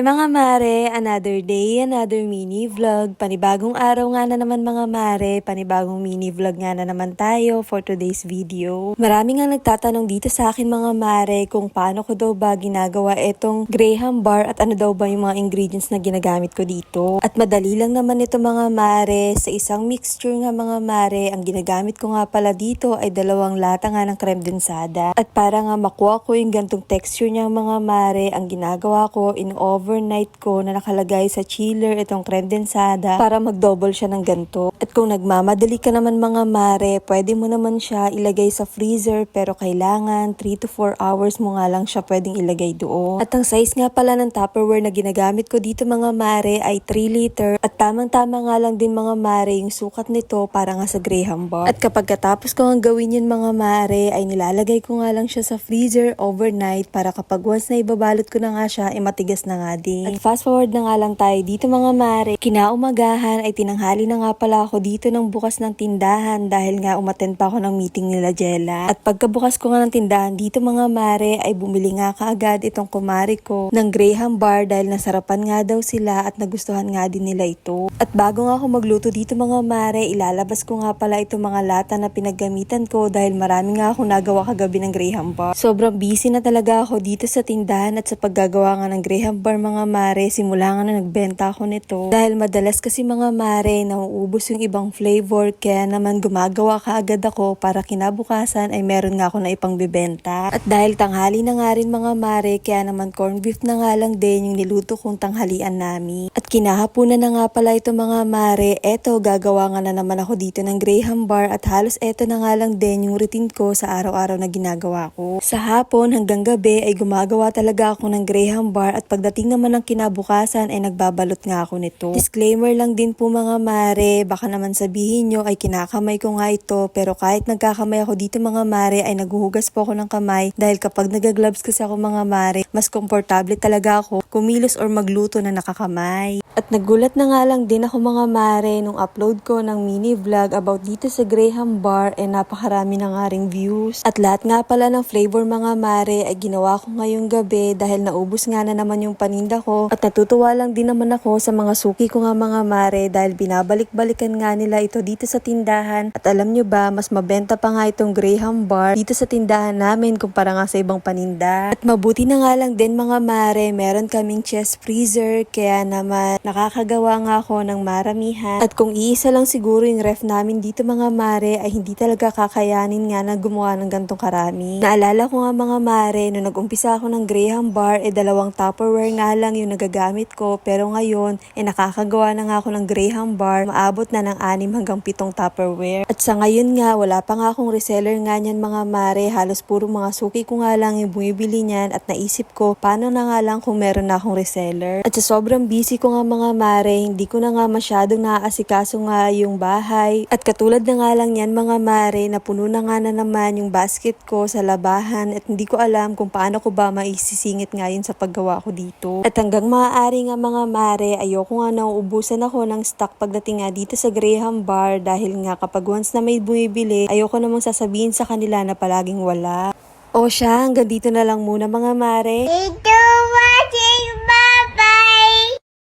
Hi mga mare! Another day, another mini vlog. Panibagong araw nga na naman mga mare, panibagong mini vlog nga na naman tayo for today's video. Marami nga nagtatanong dito sa akin mga mare kung paano ko daw ba ginagawa itong Graham bar at ano daw ba yung mga ingredients na ginagamit ko dito. At madali lang naman ito mga mare, sa isang mixture nga mga mare, ang ginagamit ko nga pala dito ay 2 lata nga ng creme densada. At para nga makuha ko yung gantong texture niya mga mare, ang ginagawa ko overnight ko na nakalagay sa chiller itong creme densada para mag-double siya ng ganto. At kung nagmamadali ka naman mga mare, pwede mo naman siya ilagay sa freezer pero kailangan 3 to 4 hours mo nga lang siya pwedeng ilagay doon. At ang size nga pala ng Tupperware na ginagamit ko dito mga mare ay 3 liter at tamang-tama nga lang din mga mare yung sukat nito para nga sa Graham bar. At kapag katapos ko ang gawin yun mga mare ay nilalagay ko nga lang siya sa freezer overnight para kapag once na ibabalot ko na nga siya ay matigas na nga din. At fast forward na nga lang tayo dito mga mare. Kinaumagahan ay tinanghali na nga pala ako dito ng bukas ng tindahan dahil nga umattend pa ako ng meeting nila Jella. At pagkabukas ko nga ng tindahan dito mga mare ay bumili nga kaagad itong kumari ko ng Graham bar dahil nasarapan nga daw sila at nagustuhan nga din nila ito. At bago nga ako magluto dito mga mare, ilalabas ko nga pala itong mga lata na pinaggamitan ko dahil marami nga akong nagawa kagabi ng Graham bar. Sobrang busy na talaga ako dito sa tindahan at sa paggagawa nga ng Graham bar mga mare, simula nga na nagbenta ako nito. Dahil madalas kasi mga mare, nauubos yung ibang flavor kaya naman gumagawa kaagad ako para kinabukasan ay meron nga ako na ipangbibenta. At dahil tanghali na nga rin mga mare, kaya naman corned beef na nga lang din yung niluto kong tanghalian namin. At kinahapunan na nga pala ito mga mare, eto gagawa nga na naman ako dito ng Graham bar at halos eto na nga lang din yung routine ko sa araw-araw na ginagawa ko. Sa hapon hanggang gabi ay gumagawa talaga ako ng Graham bar at pagdating naman ng kinabukasan ay nagbabalot nga ako nito. Disclaimer lang din po mga mare, baka naman sabihin nyo ay kinakamay ko nga ito pero kahit nagkakamay ako dito mga mare ay naghuhugas po ako ng kamay dahil kapag nagagloves kasi ako mga mare, mas komportable talaga ako kumilos or magluto na nakakamay. At nagulat na nga lang din ako mga mare nung upload ko ng mini vlog about dito sa Graham bar ay napakarami na nga ring views. At lahat nga pala ng flavor mga mare ay ginawa ko ngayong gabi dahil naubos nga na naman yung paninda ko. At natutuwa lang din naman ako sa mga suki ko nga mga mare dahil binabalik-balikan nga nila ito dito sa tindahan. At alam nyo ba, mas mabenta pa nga itong Graham bar dito sa tindahan namin kumpara nga sa ibang paninda. At mabuti na nga lang din mga mare, meron kaming chest freezer kaya naman nakakagawa nga ako ng maramihan. At kung iisa lang siguro yung ref namin dito mga mare ay hindi talaga kakayanin nga na gumawa ng gantong karami. Naalala ko nga mga mare, nung nag-umpisa ako ng Graham bar 2 Tupperware nga lang yung nagagamit ko pero ngayon nakakagawa na nga ako ng Graham bar, maabot na ng 6 hanggang 7 Tupperware. At sa ngayon nga wala pa nga akong reseller nga niyan mga mare, halos puro mga suki ko nga lang yung bumibili niyan at naisip ko paano na nga lang kung meron na akong reseller. At sa sobrang busy ko nga mga mare, hindi ko na nga masyadong naaasikaso nga yung bahay. At katulad na nga lang yan mga mare, napuno na nga na naman yung basket ko sa labahan at hindi ko alam kung paano ko ba maisisingit nga yun sa paggawa ko dito. At hanggang maaari nga mga mare, ayoko nga nauubusan ako ng stock pagdating nga dito sa Graham bar dahil nga kapag once na may bumibili, ayoko namang sasabihin sa kanila na palaging wala. O siya, hanggang dito na lang muna mga mare.